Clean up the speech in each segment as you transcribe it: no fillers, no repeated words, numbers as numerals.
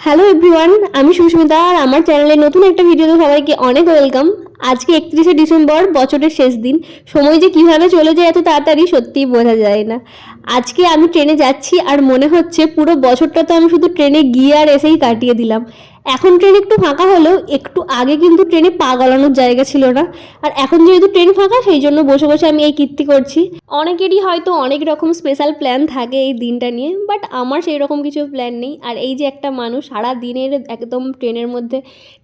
Hello everyone, আমি সুস্মিতা আর আমার চ্যানেলে নতুন একটা ভিডিওতে সবাইকে অনেক ওয়েলকাম। আজকে 31শে ডিসেম্বর, বছরের শেষ দিন। সময় যে কিভাবে চলে যায় এত তাড়াতাড়ি সত্যিই বোঝা যায় না। আজকে আমি ট্রেনে যাচ্ছি আর মনে হচ্ছে পুরো বছরটা তো আমি শুধু ট্রেনে গিয়ে আর এসেই কাটিয়ে দিলাম। এখন ট্রেন একটু ফাঁকা হলেও একটু আগে কিন্তু ট্রেনে পা গলানোর জায়গা ছিল না। আর এখন যেহেতু ট্রেন ফাঁকা সেই জন্য বসে বসে আমি এই কীর্তি করছি। অনেকেরই হয়তো অনেক রকম স্পেশাল প্ল্যান থাকে এই দিনটা নিয়ে, বাট আমার সেই রকম কিছু প্ল্যান নেই। আর এই যে একটা মানুষ সারা দিনের একদম ট্রেনের মধ্যে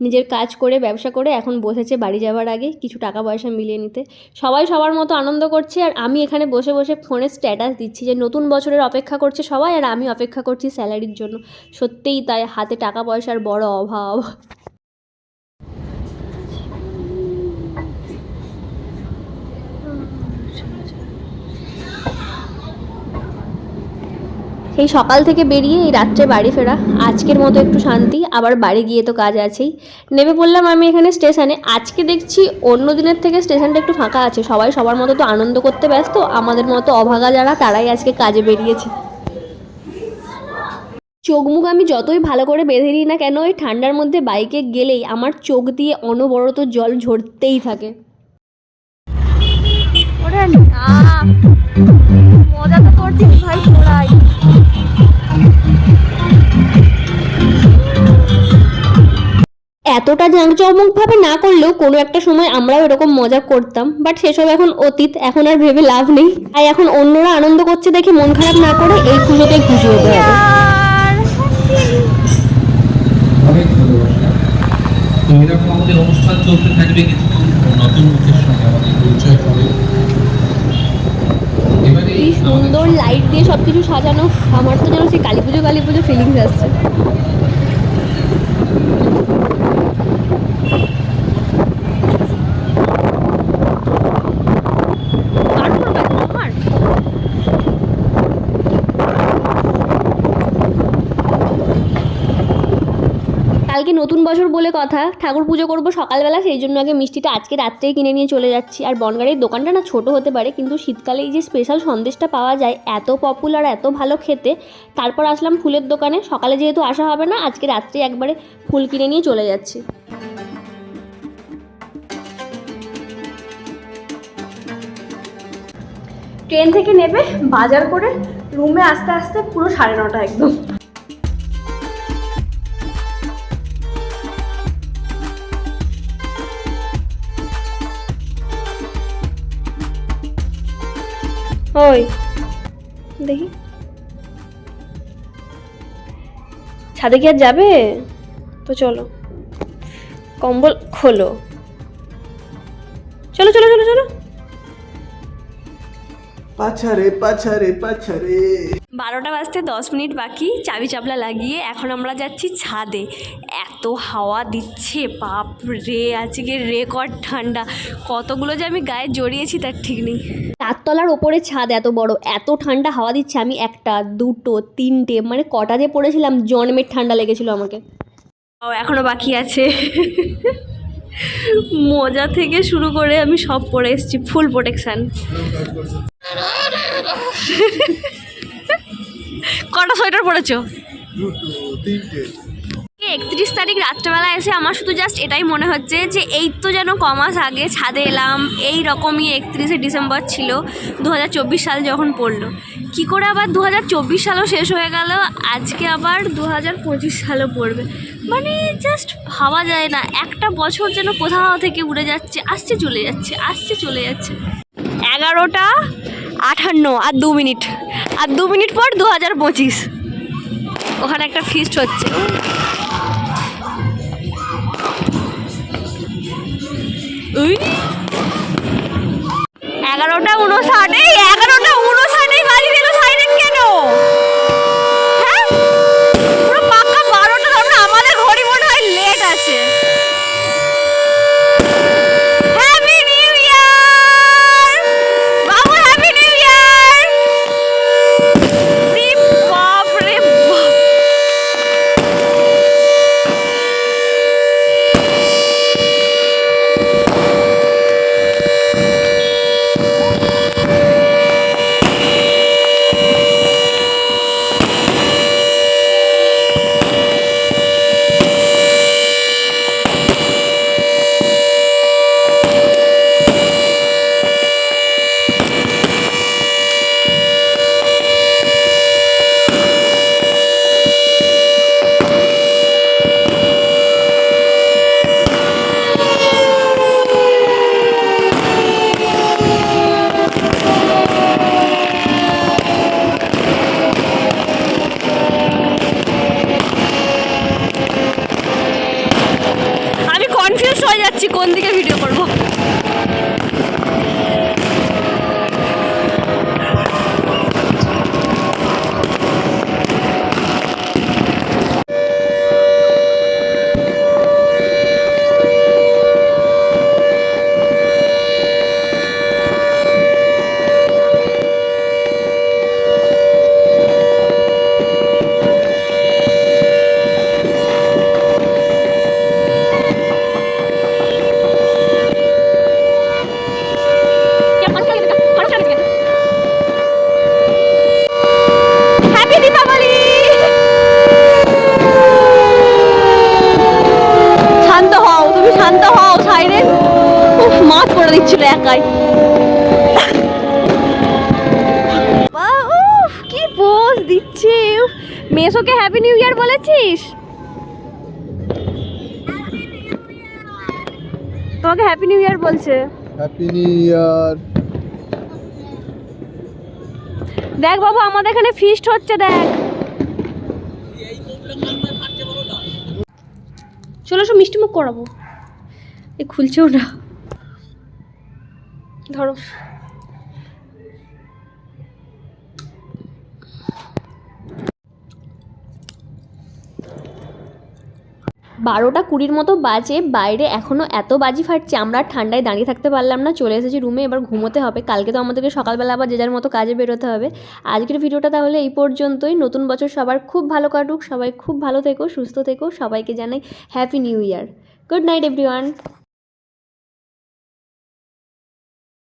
নিজের কাজ করে ব্যবসা করে এখন বসেছে বাড়ি যাওয়ার আগে কিছু টাকা পয়সা মিলিয়ে নিতে। সবাই সবার মতো আনন্দ করছে আর আমি এখানে বসে বসে ফোনে স্ট্যাটাস দিচ্ছি যে নতুন বছরের অপেক্ষা করছে সবাই, আর আমি অপেক্ষা করছি স্যালারির জন্য। সত্যিই তাই, হাতে টাকা পয়সার বড় অভাব। সেই সকাল থেকে বেরিয়ে এই রাত্রে বাড়ি ফেরা, আজকের মতো একটু শান্তি, আবার বাড়ি গিয়ে তো কাজ আছেই। নেমে পড়লাম আমি এখানে স্টেশনে। আজকে দেখছি অন্য দিনের থেকে স্টেশনটা একটু ফাঁকা আছে, সবাই সবার মতো তো আনন্দ করতে ব্যস্ত, আমাদের মতো অভাগা যারা তারাই আজকে কাজে বেরিয়েছে। চোখ মুখ আমি যতই ভালো করে বেঁধে নিই না কেন, এই ঠান্ডার মধ্যে বাইকে গেলেই আমার চোখ দিয়ে অনবরত জল ঝরতেই থাকে। ওরে না, মজা তো করছিস ভাই তোরাই। এতটা জাঁকজমকভাবে না করলেও কোনো একটা সময় আমরাও এরকম মজা করতাম, বাট সেসব এখন অতীত, এখন আর ভেবে লাভ নেই। তাই এখন অন্যরা আনন্দ করছে দেখে মন খারাপ না করে এই খুশিতেই খুশি হতে হবে। অনেক ভালোবাসা। তো এরকম আমাদের অনুষ্ঠান চলতে থাকবে, কিছুক্ষণ নতুন মুখের সঙ্গে আমাদের পরিচয় হবে। এবারে এই সুন্দর লাইট দিয়ে সবকিছু সাজানো, আমার তো যেন সেই কালী পুজো ফিলিংস আসছে। কালকে নতুন বছর বলে কথা, ঠাকুর পুজো করবো সকালবেলা, সেই জন্য আগে মিষ্টিটা আজকে রাত্রেই কিনে নিয়ে চলে যাচ্ছি। আর বনগাড়ির দোকানটা না ছোট হতে পারে, কিন্তু শীতকালে এই যে স্পেশাল সন্দেশটা পাওয়া যায় এত পপুলার, এত ভালো খেতে। তারপর আসলাম ফুলের দোকানে, সকালে যেহেতু আসা হবে না আজকে রাত্রে একবারে ফুল কিনে নিয়ে চলে যাচ্ছি। ট্রেন থেকে নেবে বাজার করে রুমে আস্তে আস্তে পুরো 9:30 একদম। ওই দেখি ছাদে কি আর যাবে? তো চলো, কম্বল খোলো, চলো চলো চলো চলো। পাছারে পাছারে পাছারে 12টা বাজতে 10 মিনিট বাকি, চাবি চাপলা লাগিয়ে এখন আমরা যাচ্ছি ছাদে। এত হাওয়া দিচ্ছে বাপ রে, আজকে রেকর্ড ঠান্ডা। কতগুলো যে আমি গায়ে জড়িয়েছি তার ঠিক নেই। 4 তলার ওপরে ছাদ, এত বড়, এত ঠান্ডা হাওয়া দিচ্ছে। আমি 1টা 2টো 3টে মানে কটা যে পড়েছিলাম, জন্মের ঠান্ডা লেগেছিল আমাকে। এখনো বাকি আছে। মোজা থেকে শুরু করে আমি সব পরে এসেছি, ফুল প্রোটেকশন। কটা সোয়েটার পরেছো? 31 তারিখ রাত্রেবেলা এসে আমার শুধু জাস্ট এটাই মনে হচ্ছে যে এই তো যেন কমাস আগে ছাদে এলাম, এই রকমই 31শে ডিসেম্বর ছিল 2024 সাল যখন পড়লো। কি করে আবার 2024 সালও শেষ হয়ে গেল, আজকে আবার 2025 সালও পড়বে। মানে জাস্ট ভাবা যায় না, একটা বছর যেন কোথাও থেকে উড়ে যাচ্ছে, আসছে চলে যাচ্ছে, আসছে চলে যাচ্ছে। 11:58 আর 2 মিনিট, আর 2 মিনিট পর 2025। ওখানে একটা ফিস্ট হচ্ছে। ওই 11:59, এই 11:59 বাড়ি দিল সাইরেন কেন? হ্যাঁ পুরো পাক্কা 12টা, ধরুন আমাদের ঘড়ি মনে হয় লেট আছে। হ্যাপি নিউ ইয়ার বাবু, হ্যাপি নিউ ইয়ার। বাপ রে বাপ, কোন দিকে ভিডিও করবো? হ্যাপি দীপাবলি! শান্ত হও, তুমি শান্ত হও। সাইরেন উফ, মাত করে দিচ্ছিল একাই। উফ, কি পোজ দিচ্ছে। উফ, মেসোকে হ্যাপি নিউ ইয়ার বলেছিস? তোমাকে হ্যাপি নিউ ইয়ার বলছে। Happy new year. দেখ বাবু, আমাদের এখানে ফিস্ট হচ্ছে, দেখ। চলো সব মিষ্টি মুখ করাবো। এ খুলছেও না, ধরো। 12টা 20 মতো বাজে, বাইরে এখনও এত বাজি ফাটছে, আমরা আর ঠান্ডায় দাঁড়িয়ে থাকতে পারলাম না, চলে এসেছি রুমে। এবার ঘুমোতে হবে, কালকে তো আমাদেরকে সকালবেলা আবার যে যার মতো কাজে বেরোতে হবে। আজকের ভিডিওটা তাহলে এই পর্যন্তই। নতুন বছর সবার খুব ভালো কাটুক, সবাই খুব ভালো থেকো, সুস্থ থেকো, সবাইকে জানাই happy new year. Good night everyone.